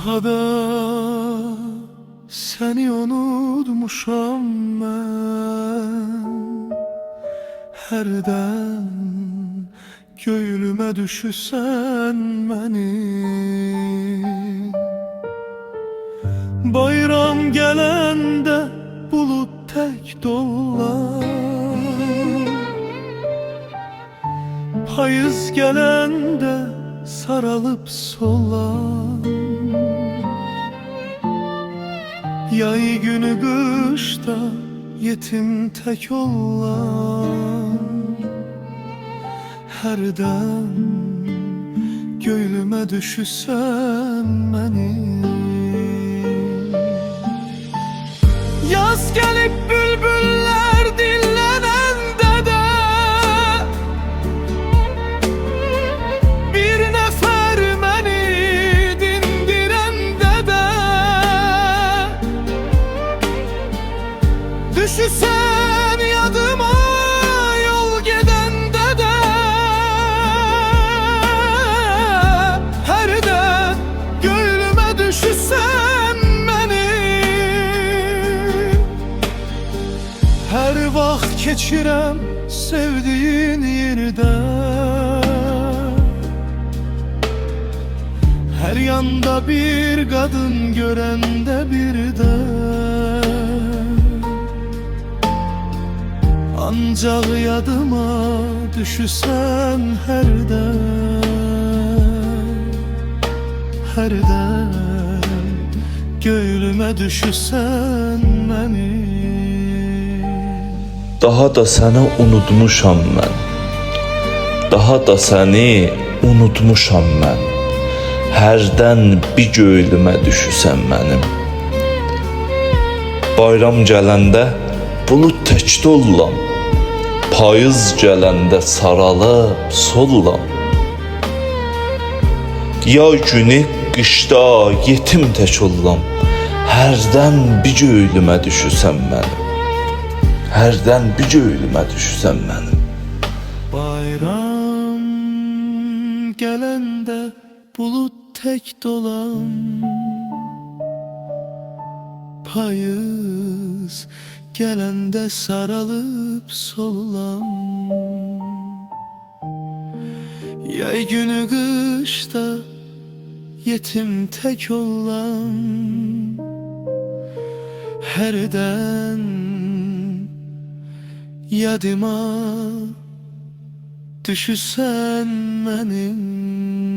Daha da seni unutmuşam ben. Herden göğlüme düşüsen benim. Bayram gelende bulut tek dollar, payız gelende saralıp solan. Yay günü kışta yetim tek olan. Herden göğlüme düşüsen benim. Yaz gelip bülbüller dillenende de bir nefer beni dindirende de düşüsen yadıma yol gidende de herden göğlüme düşüsen her vaxt keçirəm sevdiğin yerde. Her yanda bir kadın görende bir de ancak yadıma düşüsen herden göğlüme düşüsen benim. Daha da səni unutmuşam mən. Daha da səni unutmuşam mən. Hərdən bir göğlümə düşüsən mənim. Bayram gələndə bulud tək dollam, payız gələndə saralıb sollam. Yay günü qışda yetim tək ollam, hərdən bir göğlümə düşüsən mənim. Herden bir göğlüme düşsen benim. Bayram gelende bulut tek dolan, payız gelende saralıp solan. Yay günü kışta yetim tek olan. Herden yadıma düşüsen benim.